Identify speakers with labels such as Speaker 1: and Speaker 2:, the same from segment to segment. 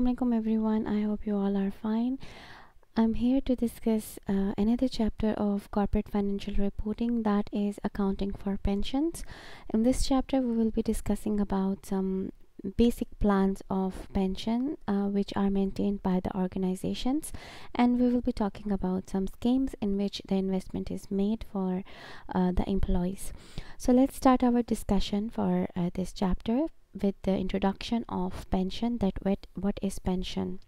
Speaker 1: Assalamu alaikum everyone. I hope you all are fine. I'm here to discuss another chapter of corporate financial reporting, that is accounting for pensions. In this chapter we will be discussing about some basic plans of pension which are maintained by the organizations, and we will be talking about some schemes in which the investment is made for the employees. So let's start our discussion for this chapter with the introduction of pension. That what is pension?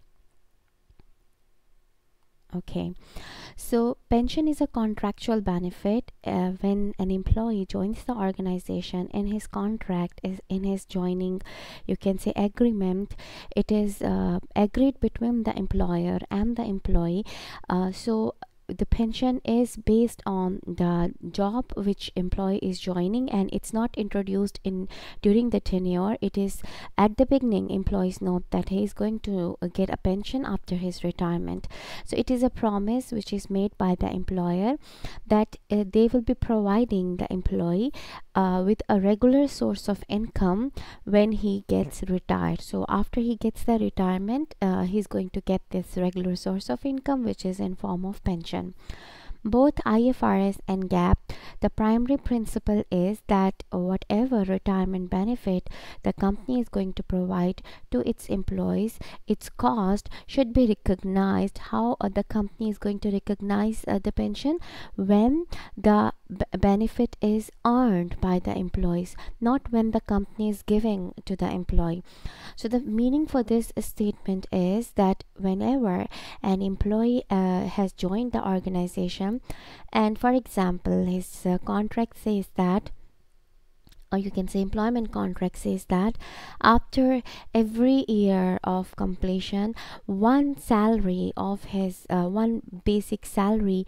Speaker 1: Okay, so pension is a contractual benefit when an employee joins the organization. In his contract, is in his joining, you can say, agreement, it is agreed between the employer and the employee. So the pension is based on the job which employee is joining, and it's not introduced in during the tenure. It is at the beginning. Employees note that he is going to get a pension after his retirement. So it is a promise which is made by the employer that they will be providing the employee with a regular source of income when he gets retired. So after he gets the retirement, he's going to get this regular source of income, which is in form of pension. Both IFRS and GAAP, the primary principle is that whatever retirement benefit the company is going to provide to its employees, its cost should be recognized. How the company is going to recognize the pension? When the benefit is earned by the employees, not when the company is giving to the employee. So the meaning for this statement is that whenever an employee has joined the organization, and for example his contract says that, or you can say employment contract says that, after every year of completion, one salary of his one basic salary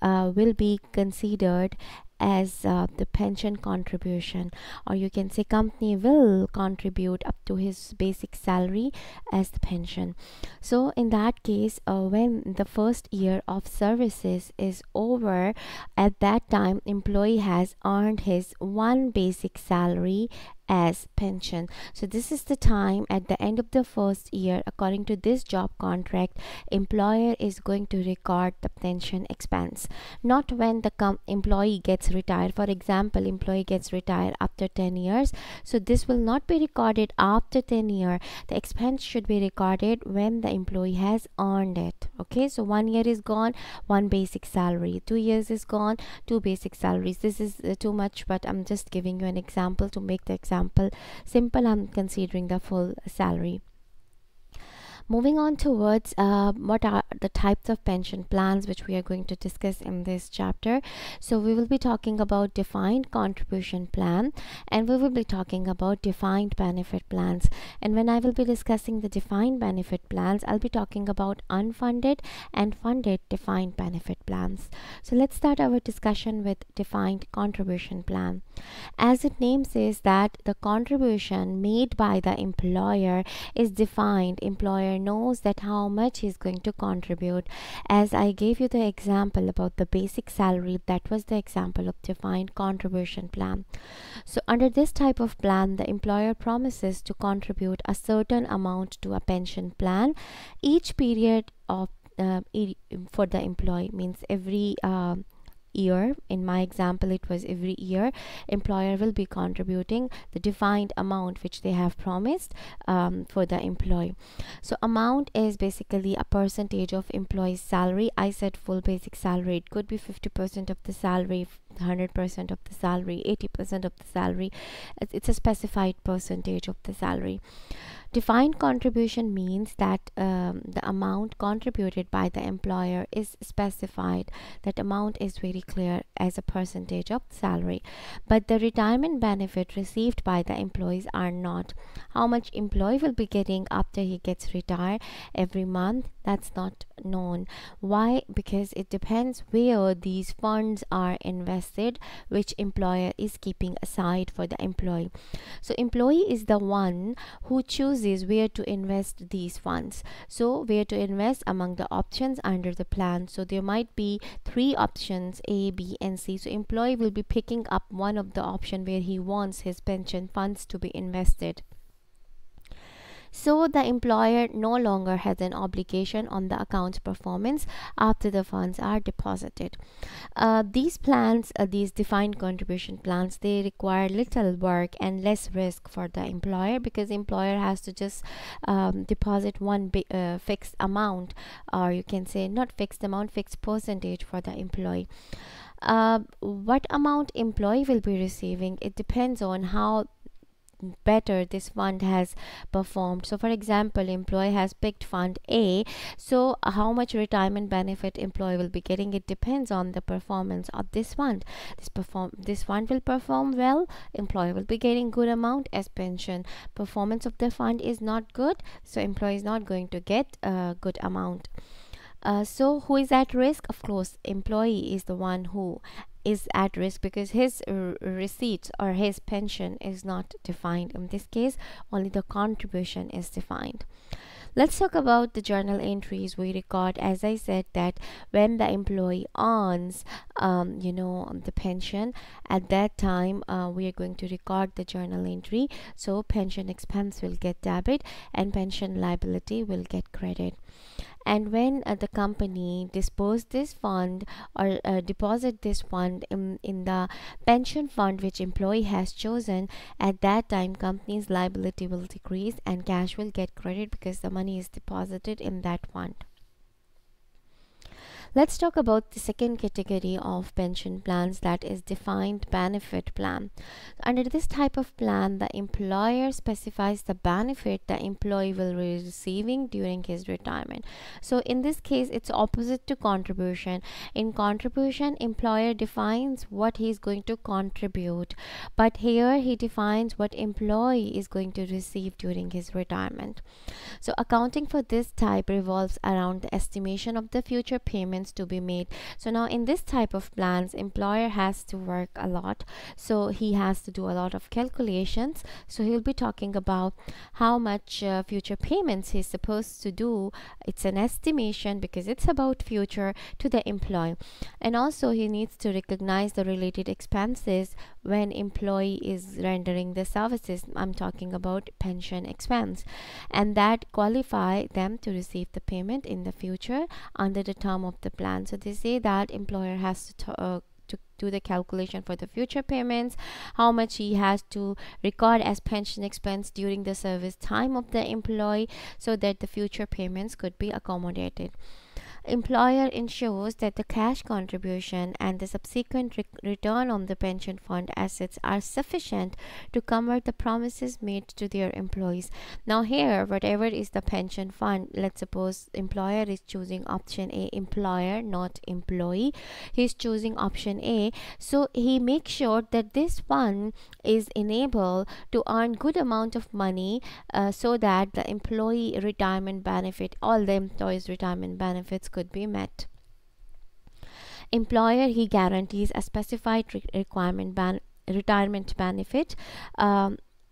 Speaker 1: will be considered as the pension contribution, or you can say company will contribute up to his basic salary as the pension. So in that case, when the first year of services is over, at that time employee has earned his one basic salary as pension. So this is the time at the end of the first year, according to this job contract, employer is going to record the pension expense, not when the employee gets retired. For example, employee gets retired after 10 years, so this will not be recorded after 10 years. The expense should be recorded when the employee has earned it. Okay, so 1 year is gone, one basic salary. 2 years is gone, two basic salaries. This is too much, but I'm just giving you an example to make the example simple. I'm considering the full salary. Moving on towards what are the types of pension plans which we are going to discuss in this chapter. So we will be talking about defined contribution plan, and we will be talking about defined benefit plans. And when I will be discussing the defined benefit plans, I'll be talking about unfunded and funded defined benefit plans. So let's start our discussion with defined contribution plan. As its name says that the contribution made by the employer is defined. Employer knows that how much he's going to contribute. As I gave you the example about the basic salary, that was the example of defined contribution plan. So under this type of plan, the employer promises to contribute a certain amount to a pension plan each period of for the employee, means every year. In my example, it was every year employer will be contributing the defined amount which they have promised for the employee. So amount is basically a percentage of employee's salary. I said full basic salary. It could be 50% of the salary, 100% of the salary, 80% of the salary. It's a specified percentage of the salary. Defined contribution means that the amount contributed by the employer is specified. That amount is very clear as a percentage of salary. But the retirement benefit received by the employees are not. How much employee will be getting after he gets retired every month, that's not known. Why? Because it depends where these funds are invested, which employer is keeping aside for the employee. So employee is the one who chooses where to invest these funds. So where to invest among the options under the plan. So there might be 3 options, A, B and C. So employee will be picking up one of the option where he wants his pension funds to be invested. So the employer no longer has an obligation on the account's performance after the funds are deposited. These plans, these defined contribution plans, they require little work and less risk for the employer, because employer has to just deposit one fixed amount, or you can say not fixed amount, fixed percentage for the employee. What amount employee will be receiving, it depends on how better this fund has performed. So for example, employee has picked fund A, so how much retirement benefit employee will be getting, it depends on the performance of this fund. This fund will perform well, employee will be getting good amount as pension. Performance of the fund is not good, so employee is not going to get a good amount. So who is at risk? Of course, employee is the one who is at risk, because his receipts or his pension is not defined. In this case, only the contribution is defined. Let's talk about the journal entries we record. As I said, that when the employee earns the pension, at that time we are going to record the journal entry. So pension expense will get debit and pension liability will get credit. And when the company dispose this fund or deposit this fund in the pension fund which employee has chosen, at that time company's liability will decrease and cash will get credit, because the money is deposited in that fund. Let's talk about the second category of pension plans, that is defined benefit plan. Under this type of plan, the employer specifies the benefit the employee will be receiving during his retirement. So in this case, it's opposite to contribution. In contribution, employer defines what he is going to contribute, but here he defines what employee is going to receive during his retirement. So accounting for this type revolves around the estimation of the future payments to be made. So now in this type of plans, employer has to work a lot, so he has to do a lot of calculations. So he'll be talking about how much future payments he's supposed to do. It's an estimation because it's about future to the employee, and also he needs to recognize the related expenses when employee is rendering the services. I'm talking about pension expense, and that qualify them to receive the payment in the future under the term of the plan. So they say that employer has to do the calculation for the future payments, how much he has to record as pension expense during the service time of the employee, so that the future payments could be accommodated. Employer ensures that the cash contribution and the subsequent return on the pension fund assets are sufficient to cover the promises made to their employees. Now here, whatever is the pension fund, let's suppose employer is choosing option A, employer not employee, he's choosing option A, so he makes sure that this fund is enabled to earn good amount of money, so that the employee retirement benefit, all the employees retirement benefits could be met. Employer, he guarantees a specified retirement benefit,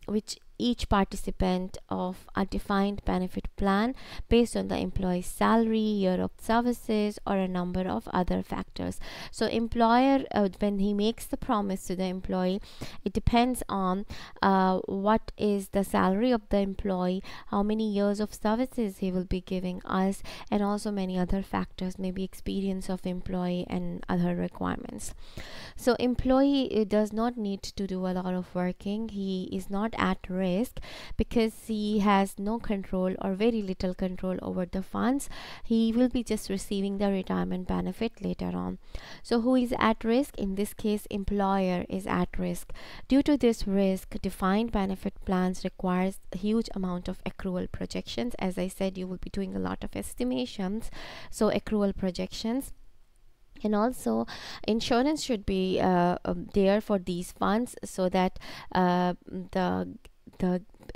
Speaker 1: which each participant of a defined benefit plan based on the employee's salary, year of services, or a number of other factors. So employer, when he makes the promise to the employee, it depends on what is the salary of the employee, how many years of services he will be giving us, and also many other factors, maybe experience of employee and other requirements. So employee does not need to do a lot of working. He is not at risk because he has no control or very little control over the funds. He will be just receiving the retirement benefit later on. So who is at risk? In this case, employer is at risk. Due to this risk, defined benefit plans requires a huge amount of accrual projections. As I said, you will be doing a lot of estimations, so accrual projections. And also insurance should be there for these funds, so that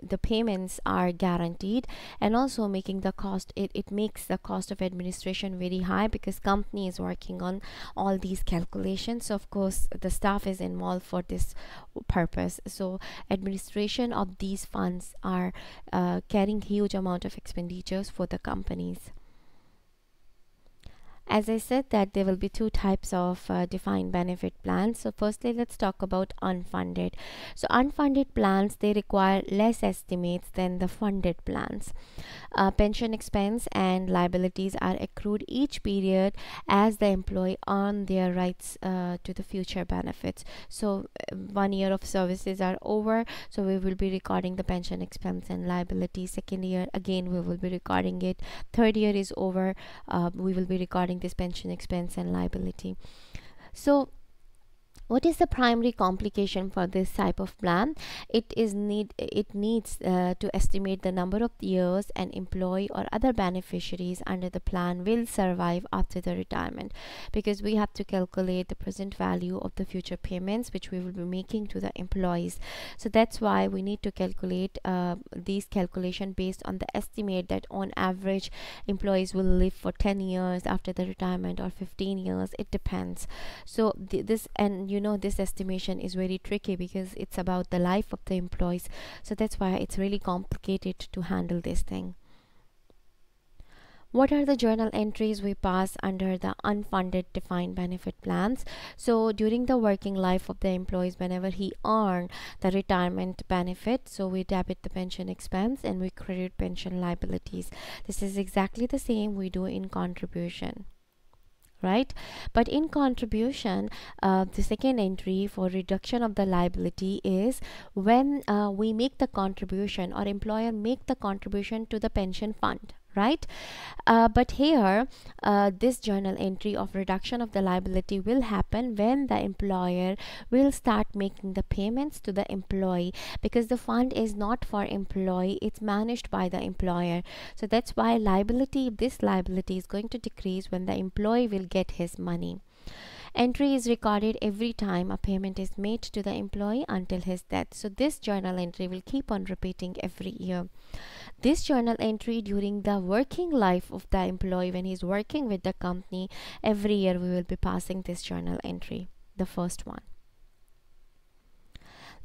Speaker 1: the payments are guaranteed. And also making the cost, it makes the cost of administration very high, because company is working on all these calculations, so of course the staff is involved for this purpose. So administration of these funds are carrying huge amount of expenditures for the companies. As I said that there will be two types of defined benefit plans. So firstly, let's talk about unfunded. So unfunded plans, they require less estimates than the funded plans. Pension expense and liabilities are accrued each period as the employee earn their rights to the future benefits. So 1 year of services are over, so we will be recording the pension expense and liability. Second year, again we will be recording it. Third year is over, we will be recording this pension expense and liability. So what is the primary complication for this type of plan? It needs to estimate the number of years an employee or other beneficiaries under the plan will survive after the retirement, because we have to calculate the present value of the future payments which we will be making to the employees. So that's why we need to calculate these calculation based on the estimate that on average employees will live for 10 years after the retirement, or 15 years, it depends. So this, and this estimation is very tricky because it's about the life of the employees. So that's why it's really complicated to handle this thing. What are the journal entries we pass under the unfunded defined benefit plans? So during the working life of the employees, whenever he earned the retirement benefit, so we debit the pension expense and we credit pension liabilities. This is exactly the same we do in contribution, right? But in contribution, the second entry for reduction of the liability is when we make the contribution, or employer make the contribution to the pension fund, right? But here this journal entry of reduction of the liability will happen when the employer will start making the payments to the employee, because the fund is not for employee, it's managed by the employer. So that's why this liability is going to decrease when the employee will get his money. Entry is recorded every time a payment is made to the employee until his death. So this journal entry will keep on repeating every year. This journal entry during the working life of the employee, when he's working with the company, every year we will be passing this journal entry, the first one.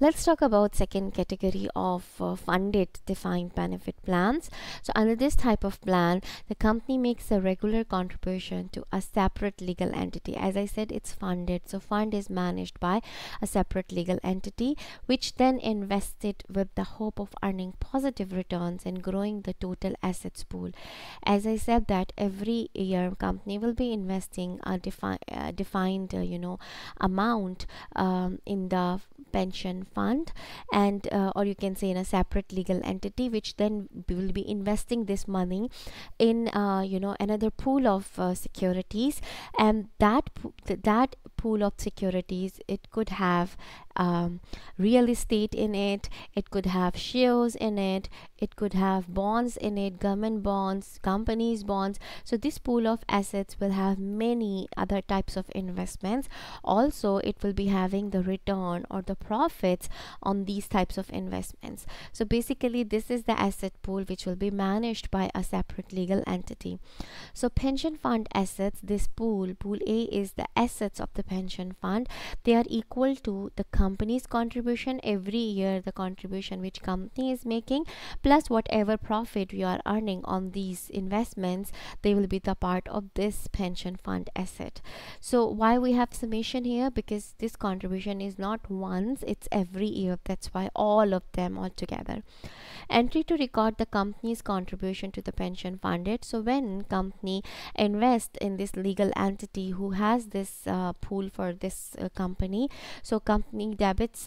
Speaker 1: Let's talk about second category of funded defined benefit plans. So under this type of plan, the company makes a regular contribution to a separate legal entity. As I said, it's funded, so fund is managed by a separate legal entity, which then invests it with the hope of earning positive returns and growing the total assets pool. As I said that every year company will be investing a defined amount in the pension fund, and or you can say in a separate legal entity, which then will be investing this money in another pool of securities. And that pool of securities, it could have real estate in it, it could have shares in it, it could have bonds in it, government bonds, companies bonds. So this pool of assets will have many other types of investments. Also, it will be having the return or the profits on these types of investments. So basically this is the asset pool which will be managed by a separate legal entity. So pension fund assets, this pool A, is the assets of the pension fund. They are equal to the company's contribution every year, the contribution which company is making, plus whatever profit we are earning on these investments, they will be the part of this pension fund asset. So why we have summation here? Because this contribution is not once, it's every year. That's why all of them all together. Entry to record the company's contribution to the pension funded. So when company invest in this legal entity who has this pool for this company, so company debits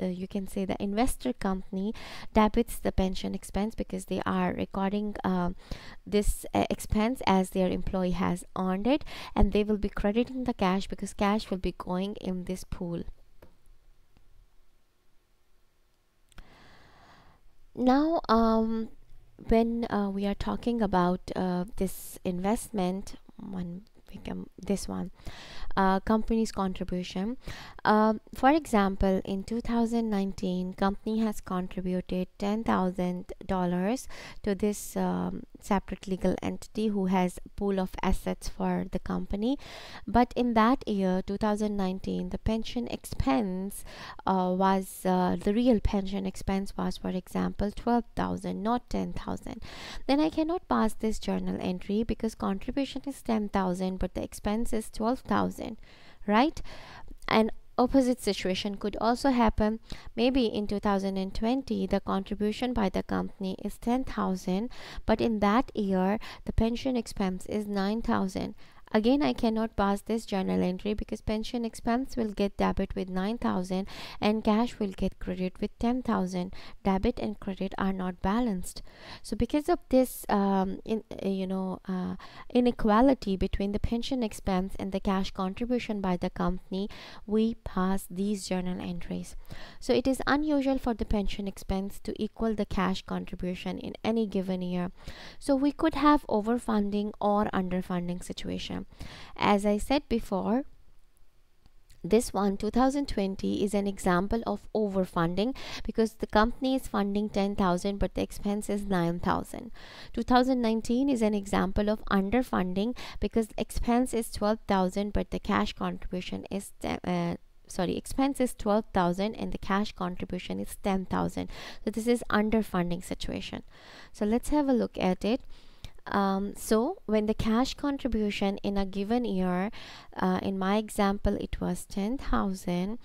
Speaker 1: you can say the investor company debits the pension expense, because they are recording this expense as their employee has earned it, and they will be crediting the cash because cash will be going in this pool. Now when we are talking about this investment one, this one, company's contribution. For example, in 2019, company has contributed $10,000 to this separate legal entity who has a pool of assets for the company. But in that year 2019, the pension expense was the real pension expense was, for example, 12,000, not 10,000. Then I cannot pass this journal entry because contribution is 10,000 but the expense is 12,000, right? An opposite situation could also happen. Maybe in 2020 the contribution by the company is 10,000, but in that year the pension expense is 9,000. Again, I cannot pass this journal entry because pension expense will get debit with 9,000 and cash will get credit with 10,000. Debit and credit are not balanced. So because of this inequality between the pension expense and the cash contribution by the company, we pass these journal entries. So it is unusual for the pension expense to equal the cash contribution in any given year. So we could have overfunding or underfunding situation. As I said before, this one 2020 is an example of overfunding because the company is funding 10,000 but the expense is 9,000. 2019 is an example of underfunding because the expense is 12,000 but the cash contribution is expense is 12,000 and the cash contribution is 10,000. So this is underfunding situation. So let's have a look at it. So when the cash contribution in a given year, in my example it was 10,000,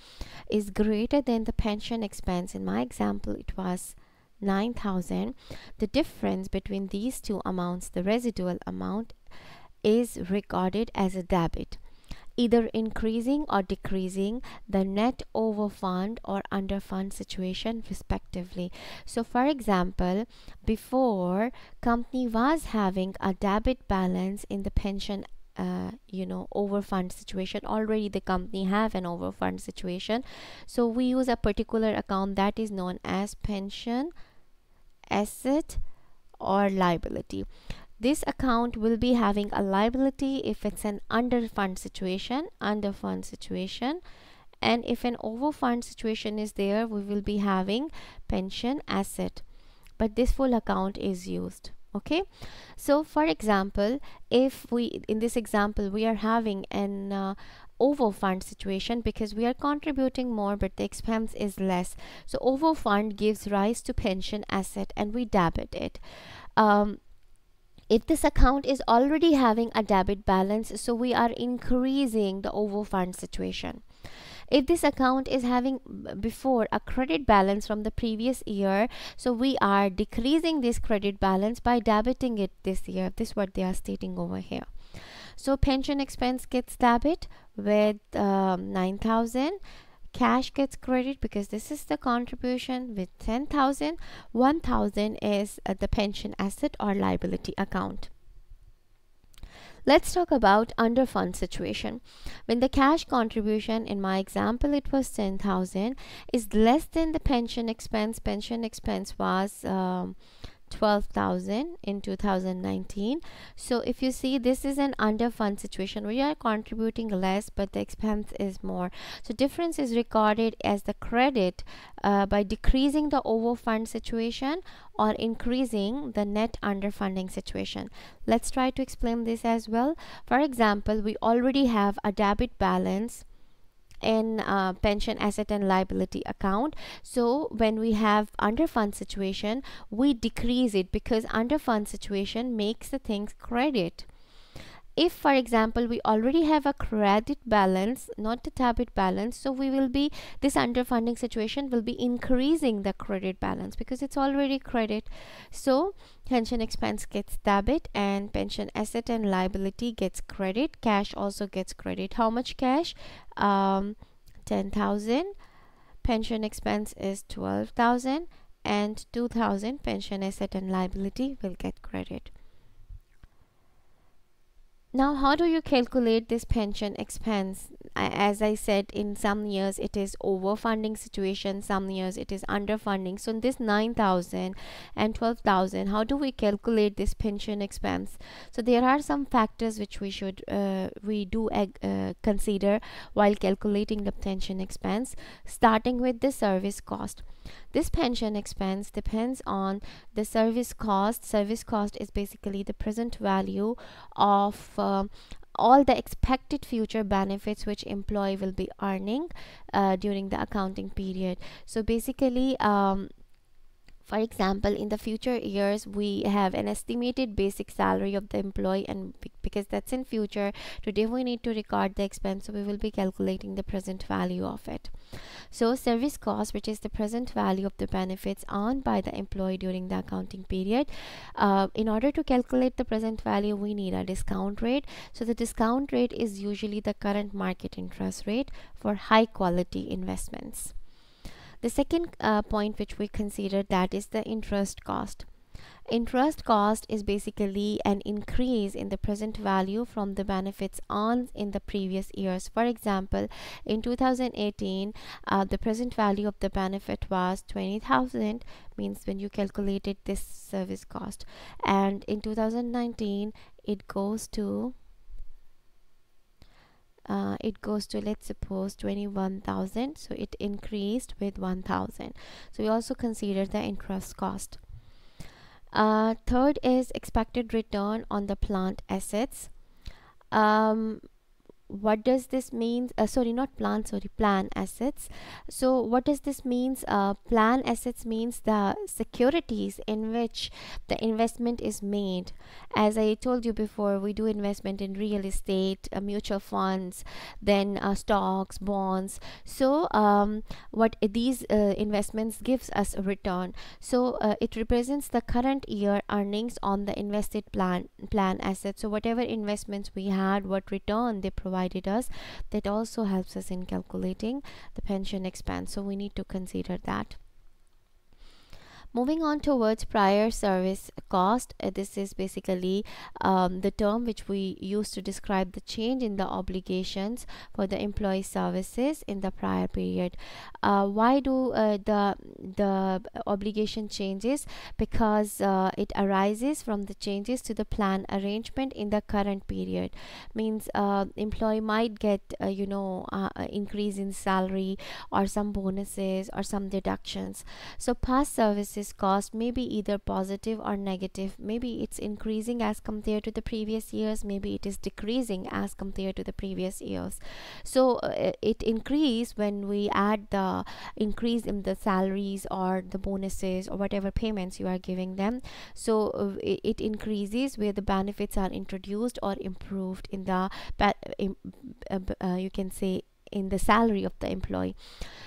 Speaker 1: is greater than the pension expense, in my example it was 9,000, the difference between these two amounts, the residual amount, is regarded as a debit, either increasing or decreasing the net overfund or underfund situation respectively. So for example, before, company was having a debit balance in the pension overfund situation. Already the company have an overfund situation, so we use a particular account that is known as pension asset or liability. This account will be having a liability if it's an underfund situation, and if an overfund situation is there, we will be having pension asset, but this full account is used. Okay, so for example, if we, in this example, we are having an overfund situation because we are contributing more but the expense is less, so overfund gives rise to pension asset and we debit it. If this account is already having a debit balance, so we are increasing the overfund situation. If this account is having before a credit balance from the previous year, so we are decreasing this credit balance by debiting it this year. This is what they are stating over here. So pension expense gets debit with 9,000. Cash gets credit because this is the contribution with 10,000. 1,000 is the pension asset or liability account. Let's talk about underfund situation. When the cash contribution, in my example it was 10,000, is less than the pension expense was 12,000 in 2019. So if you see, this is an underfund situation. We are contributing less but the expense is more, so difference is recorded as the credit by decreasing the overfund situation or increasing the net underfunding situation. Let's try to explain this as well. For example, we already have a debit balance in pension asset and liability account. So when we have underfund situation, we decrease it because underfund situation makes the things credit. If, for example, we already have a credit balance, not a debit balance, so we will be, this underfunding situation will be increasing the credit balance because it's already credit. So pension expense gets debit and pension asset and liability gets credit. Cash also gets credit. How much cash? 10,000. Pension expense is 12,000 and 2,000 pension asset and liability will get credit. Now, how do you calculate this pension expense? as I said, in some years it is overfunding situation, some years it is underfunding. So in this 9,000 and 12,000, how do we calculate this pension expense? So there are some factors which we do consider while calculating the pension expense, starting with the service cost. This pension expense depends on the service cost. Service cost is basically the present value of all the expected future benefits which employee will be earning during the accounting period. So basically, for example, in the future years, we have an estimated basic salary of the employee, and because that's in future, today we need to record the expense, so we will be calculating the present value of it. So service cost, which is the present value of the benefits earned by the employee during the accounting period. In order to calculate the present value, we need a discount rate. So the discount rate is usually the current market interest rate for high quality investments. The second point which we consider, that is the interest cost. Interest cost is basically an increase in the present value from the benefits earned in the previous years. For example, in 2018, the present value of the benefit was 20,000, means when you calculated this service cost, and in 2019 it goes to let's suppose 21,000, so it increased with 1,000. So we also consider the interest cost. Third is expected return on the plant assets. What does this mean? Plan assets. So what does this means? Plan assets means the securities in which the investment is made. As I told you before, we do investment in real estate, mutual funds, then stocks, bonds. So what these investments gives us a return. So it represents the current year earnings on the invested plan assets. So whatever investments we had, what return they provided us, that also helps us in calculating the pension expense. So we need to consider that. Moving on towards prior service cost, this is basically the term which we use to describe the change in the obligations for the employee services in the prior period. Why do the obligation changes? Because it arises from the changes to the plan arrangement in the current period. Means employee might get increase in salary, or some bonuses, or some deductions. So past services cost may be either positive or negative. Maybe it's increasing as compared to the previous years, maybe it is decreasing as compared to the previous years. So it increase when we add the increase in the salaries or the bonuses or whatever payments you are giving them. So it increases where the benefits are introduced or improved in the you can say in the salary of the employee,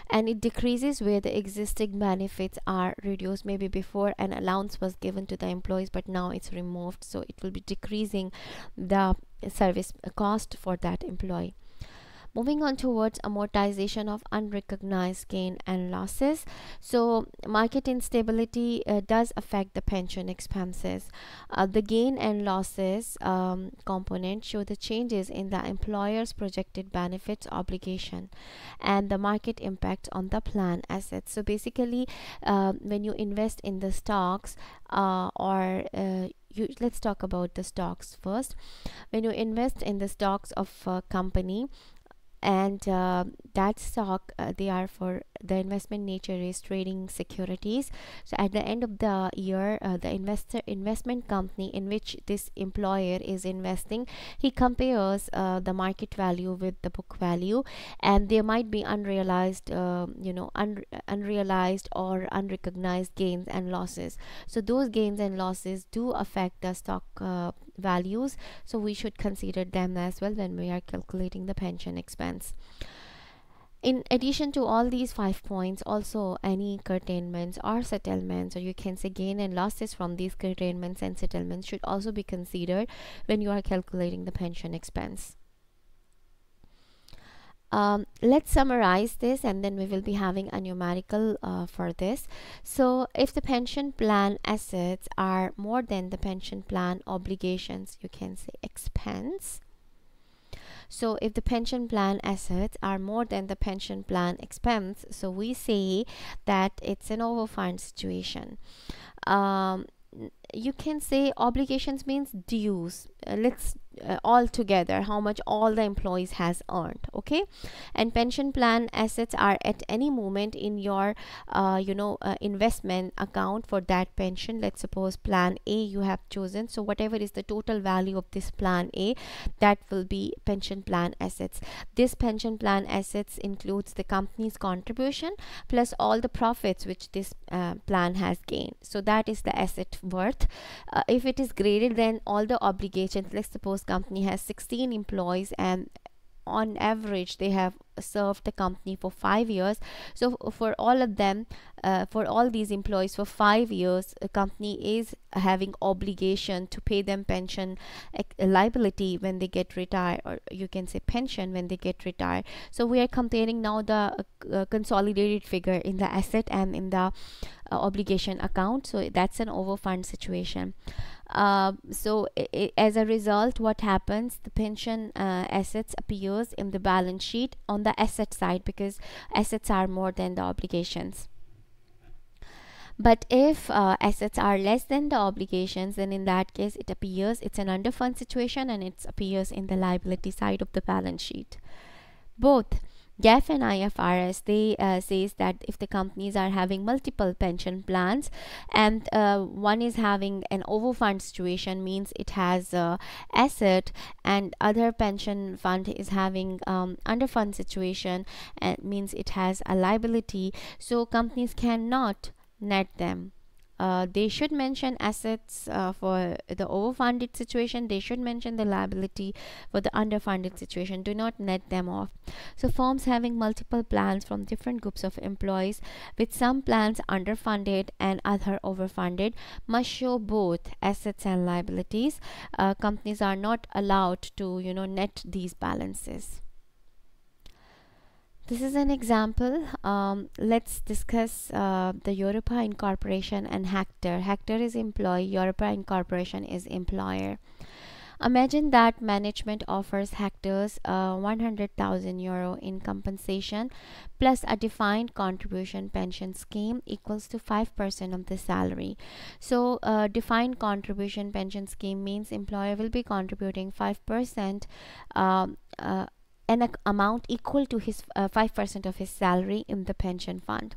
Speaker 1: and it decreases where the existing benefits are reduced. Maybe before an allowance was given to the employees, but now it's removed, so it will be decreasing the service cost for that employee. Moving on towards amortization of unrecognized gain and losses. So market instability does affect the pension expenses. The gain and losses component show the changes in the employer's projected benefits obligation and the market impact on the plan assets. So basically, when you invest in the stocks let's talk about the stocks first. When you invest in the stocks of a company, and that stock, they are for the investment nature is trading securities. So at the end of the year, the investment company in which this employer is investing, he compares the market value with the book value, and there might be unrealized unrealized or unrecognized gains and losses. So those gains and losses do affect the stock values, so we should consider them as well when we are calculating the pension expense. In addition to all these 5 points, also any curtailments or settlements, or you can say gain and losses from these curtailments and settlements, should also be considered when you are calculating the pension expense. Let's summarize this, and then we will be having a numerical for this. So if the pension plan assets are more than the pension plan obligations, you can say expense. So if the pension plan assets are more than the pension plan expense, so we say that it's an overfund situation. um, you can say obligations means dues. Let's all together how much all the employees has earned, okay? And pension plan assets are at any moment in your investment account for that pension. Let's suppose plan A you have chosen, so whatever is the total value of this plan A, that will be pension plan assets. This pension plan assets includes the company's contribution plus all the profits which this plan has gained, so that is the asset worth. If it is greater than all the obligations, let's suppose company has 16 employees and on average they have served the company for 5 years, so for all of them, for all these employees for 5 years, a company is having obligation to pay them pension liability when they get retired, or you can say pension when they get retired. So we are comparing now the consolidated figure in the asset and in the obligation account, so that's an overfund situation. As a result, what happens, the pension assets appears in the balance sheet on the asset side because assets are more than the obligations. But if assets are less than the obligations, then in that case it appears, it's an underfund situation and it appears in the liability side of the balance sheet. Both GAAP and IFRS, they says that if the companies are having multiple pension plans and one is having an overfund situation, means it has asset, and other pension fund is having underfund situation, and means it has a liability, so companies cannot net them. They should mention assets for the overfunded situation, they should mention the liability for the underfunded situation, do not net them off. So firms having multiple plans from different groups of employees, with some plans underfunded and other overfunded, must show both assets and liabilities. Companies are not allowed to net these balances. This is an example. Let's discuss the Europa Incorporation and Hector. Hector is employee, Europa Incorporation is employer. Imagine that management offers Hector's 100,000 euro in compensation plus a defined contribution pension scheme equals to 5% of the salary. So defined contribution pension scheme means employer will be contributing 5%, um, an amount equal to his 5% of his salary in the pension fund.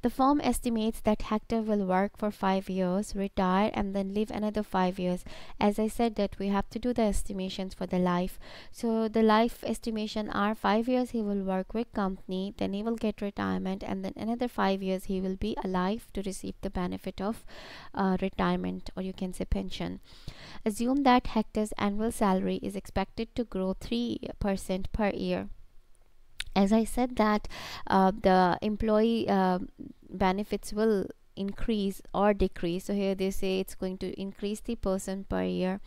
Speaker 1: The firm estimates that Hector will work for 5 years, retire, and then live another 5 years. As I said that we have to do the estimations for the life. So the life estimation are 5 years he will work with company, then he will get retirement, and then another 5 years he will be alive to receive the benefit of retirement, or you can say pension. Assume that Hector's annual salary is expected to grow 3% per year. As I said that the employee benefits will increase or decrease, so here they say it's going to increase 3% per year,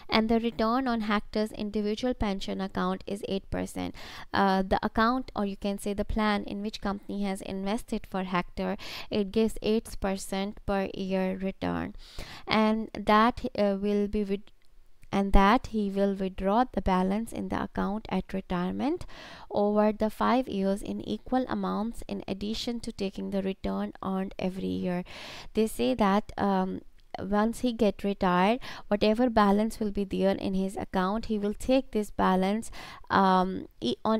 Speaker 1: and the return on Hector's individual pension account is 8%. The account, or you can say the plan in which company has invested for Hector, it gives 8% per year return, and that will be with and that he will withdraw the balance in the account at retirement over the 5 years in equal amounts, in addition to taking the return earned every year. They say that once he get retired, whatever balance will be there in his account, he will take this balance on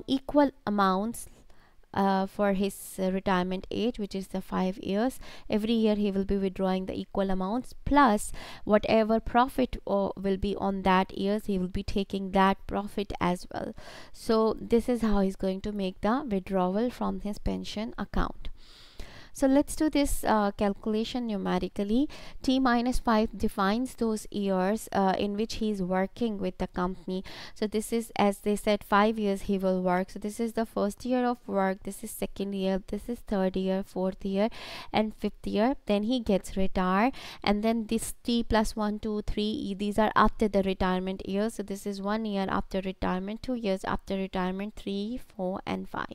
Speaker 1: equal amounts for his retirement age, which is the 5 years. Every year he will be withdrawing the equal amounts, plus whatever profit will be on that years, he will be taking that profit as well. So this is how he's going to make the withdrawal from his pension account. So let's do this calculation numerically. T minus 5 defines those years in which he is working with the company. So this is, as they said, 5 years he will work. So this is the first year of work, this is second year, this is third year, fourth year, and fifth year. Then he gets retired, and then this T plus 1, 2, 3, these are after the retirement years. So this is 1 year after retirement, 2 years after retirement, 3, 4, and 5.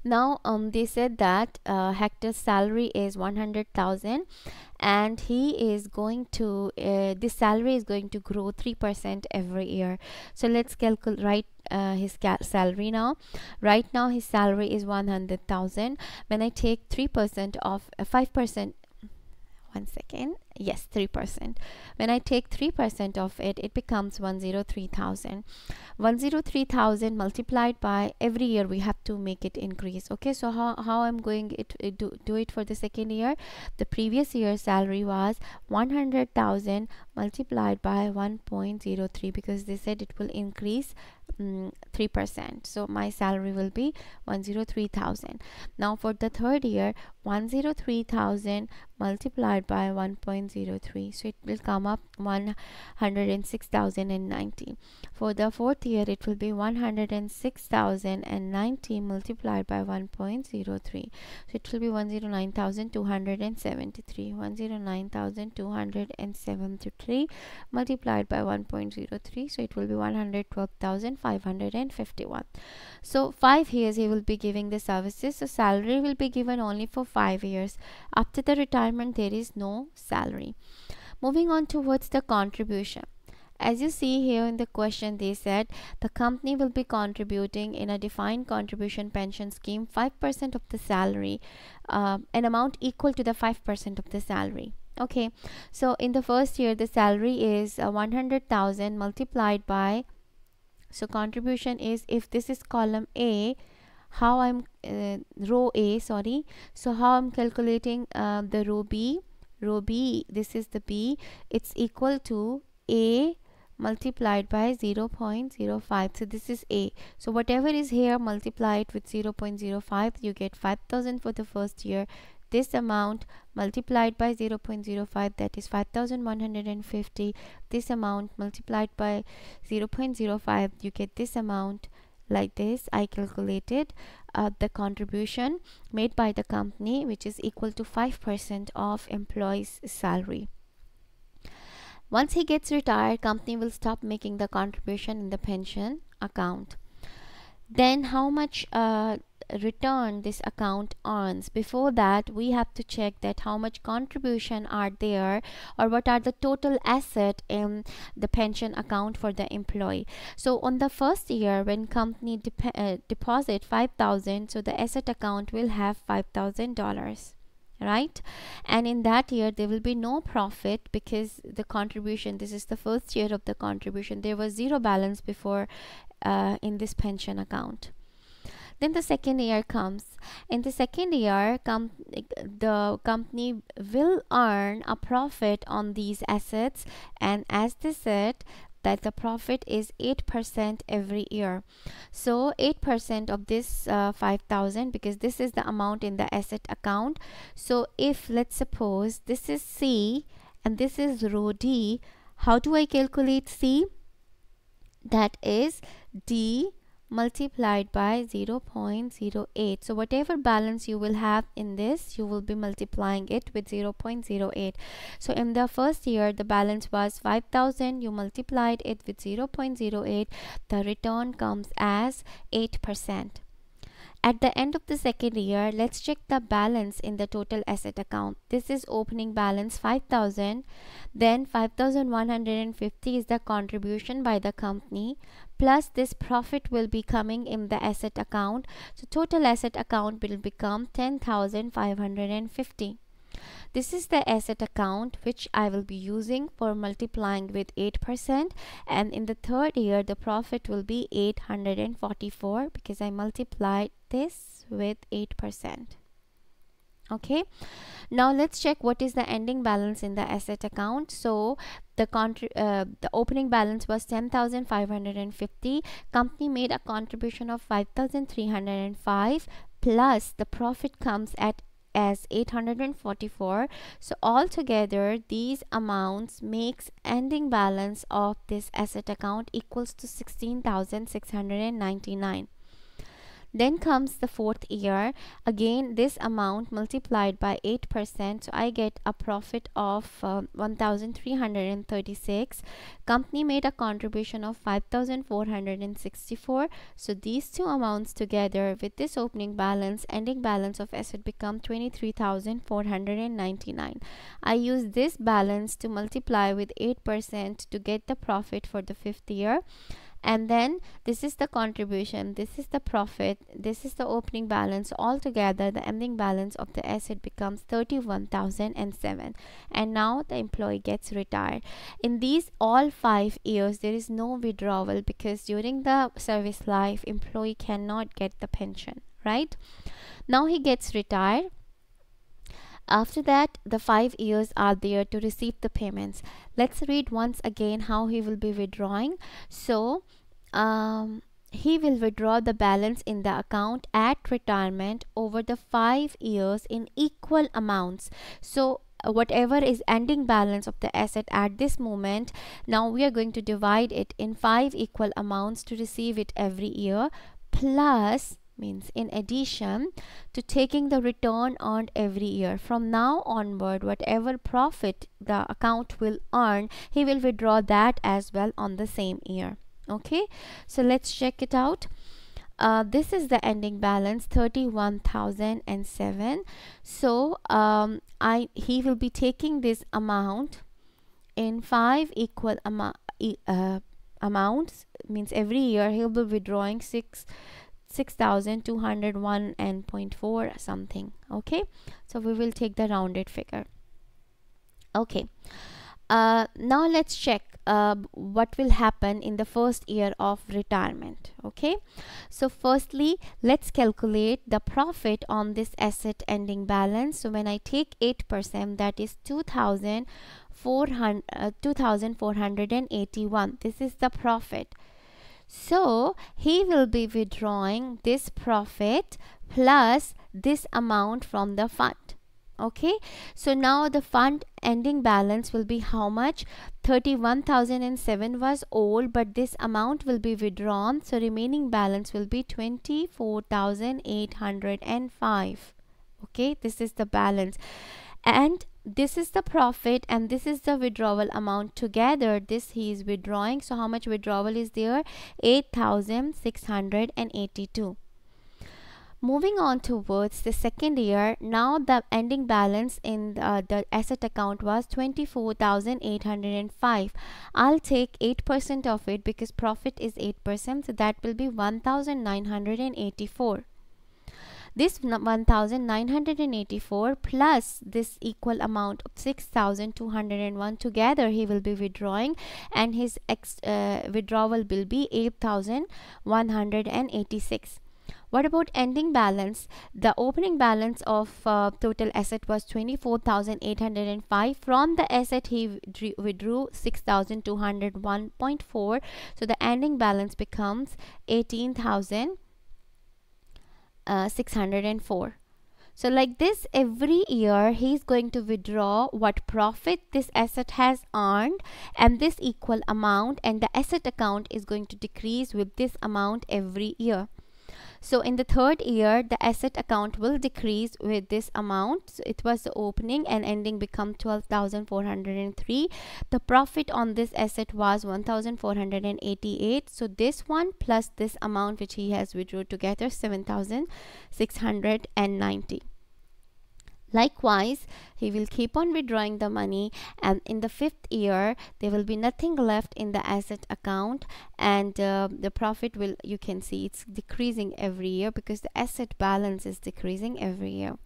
Speaker 1: Now they said that Hector's salary is 100,000, and he is going to this salary is going to grow 3% every year. So let's calculate right his salary now. Right now his salary is 100,000. When I take 3% of 5%, one second, yes, 3%. When I take 3% of it, it becomes 103,000. 103,000 multiplied by, every year we have to make it increase. Okay, so how I'm going it do it for the second year. The previous year's salary was 100,000 multiplied by 1.03, because they said it will increase 3%. So my salary will be 103,000. Now for the third year, 103,000 multiplied by 1.03, so it will come up 106,090. For the fourth year, it will be 106,090 multiplied by 1.03, so it will be 109,273. 109,273 multiplied by 1.03, so it will be 112,551. So 5 years he will be giving the services, so salary will be given only for 5 years. After the retirement, there is no salary. Moving on towards the contribution. As you see here in the question, they said the company will be contributing in a defined contribution pension scheme 5% of the salary, an amount equal to the 5% of the salary. Okay, so in the first year the salary is 100,000 multiplied by, so contribution is, if this is column A, how I'm row A, sorry, so how I'm calculating the row B. This is the B, it's equal to A multiplied by 0.05. So this is A, so whatever is here, multiply it with 0.05, you get 5,000 for the first year. This amount multiplied by 0.05, that is 5,150. This amount multiplied by 0.05, you get this amount. Like this, I calculated the contribution made by the company, which is equal to 5% of employee's salary. Once he gets retired, company will stop making the contribution in the pension account. Then how much return this account earns? Before that, we have to check that how much contribution are there, or what are the total asset in the pension account for the employee. So on the first year, when company deposit 5,000, so the asset account will have $5,000, right? And in that year there will be no profit, because the contribution, this is the first year of the contribution, there was zero balance before in this pension account. Then the second year comes. In the second year, the company will earn a profit on these assets, and as they said that the profit is 8% every year. So 8% of this 5,000, because this is the amount in the asset account. So if, let's suppose, this is C and this is row D, how do I calculate C? That is D multiplied by 0.08. so whatever balance you will have in this, you will be multiplying it with 0.08. so in the first year the balance was 5,000, you multiplied it with 0.08, the return comes as 8%. At the end of the second year, let's check the balance in the total asset account. This is opening balance 5,000, then 5,150 is the contribution by the company, plus this profit will be coming in the asset account. So total asset account will become 10,550. This is the asset account which I will be using for multiplying with 8%, and in the third year the profit will be 844, because I multiplied this with 8%. Okay, now let's check what is the ending balance in the asset account. So the opening balance was 10,550. Company made a contribution of 5,305, plus the profit comes at as 844. so altogether these amounts makes ending balance of this asset account equals to 16,699. Then comes the fourth year. Again, this amount multiplied by 8%. So I get a profit of 1336. Company made a contribution of 5464. So these two amounts together with this opening balance, ending balance of asset become 23,499. I use this balance to multiply with 8% to get the profit for the fifth year. And then this is the contribution, this is the profit, this is the opening balance. Altogether the ending balance of the asset becomes 31,007, and now the employee gets retired. In these all 5 years there is no withdrawal, because during the service life employee cannot get the pension, right? Now he gets retired. After that, the 5 years are there to receive the payments. Let's read once again how he will be withdrawing. So he will withdraw the balance in the account at retirement over the 5 years in equal amounts. So whatever is ending balance of the asset at this moment, now we are going to divide it in 5 equal amounts to receive it every year, plus, means in addition to taking the return earned every year. From now onward, whatever profit the account will earn, he will withdraw that as well on the same year. Okay, so let's check it out. This is the ending balance, 31,007. So he will be taking this amount in 5 equal amounts, means every year he will be withdrawing 6,201 and 0.4 something. Okay, so we will take the rounded figure. Okay, now let's check what will happen in the first year of retirement. Okay, so firstly let's calculate the profit on this asset ending balance. So when I take 8%, that is 2,481. This is the profit. So he will be withdrawing this profit plus this amount from the fund. Okay, so now the fund ending balance will be how much? 31,007 was old, but this amount will be withdrawn, so remaining balance will be 24,805. Okay, this is the balance, and this is the profit, and this is the withdrawal amount together. This he is withdrawing. So how much withdrawal is there? 8,682. Moving on towards the second year, now the ending balance in the asset account was 24,805. I'll take 8% of it because profit is 8%, so that will be 1,984. This 1,984 plus this equal amount of 6,201 together he will be withdrawing, and his withdrawal will be 8,186. What about ending balance? The opening balance of total asset was 24,805. From the asset he withdrew 6,201.4. So the ending balance becomes 18,604. So like this, every year he is going to withdraw what profit this asset has earned and this equal amount, and the asset account is going to decrease with this amount every year. So in the third year, the asset account will decrease with this amount. So it was the opening and ending become 12,403. The profit on this asset was 1,488. So this one plus this amount which he has withdrawn together, 7,690. Likewise, he will keep on withdrawing the money, and in the fifth year there will be nothing left in the asset account, and the profit will, you can see it's decreasing every year because the asset balance is decreasing every year.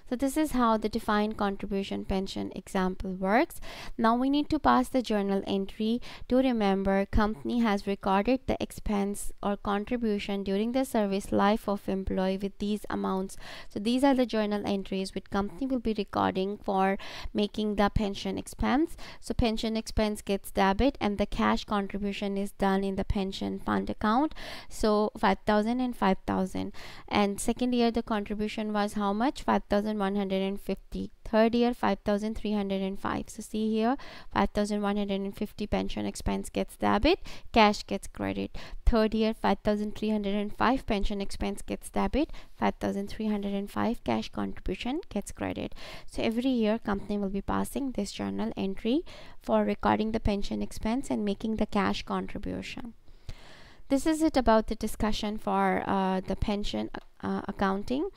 Speaker 1: So this is how the defined contribution pension example works. Now we need to pass the journal entry to remember company has recorded the expense or contribution during the service life of employee with these amounts. So these are the journal entries which company will be recording for making the pension expense. So pension expense gets debit and the cash contribution is done in the pension fund account. So 5,000 and 5,000. And second year the contribution was how much? 5,000 5,150. Third year 5,305. So see here, 5,150 pension expense gets debit, cash gets credit. Third year 5,305 pension expense gets debit, 5,305 cash contribution gets credit. So every year company will be passing this journal entry for recording the pension expense and making the cash contribution. This is it about the discussion for the pension accounting.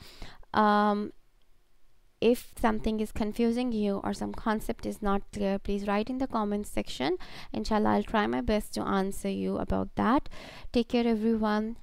Speaker 1: If something is confusing you or some concept is not clear, please write in the comments section. Inshallah, I'll try my best to answer you about that. Take care everyone.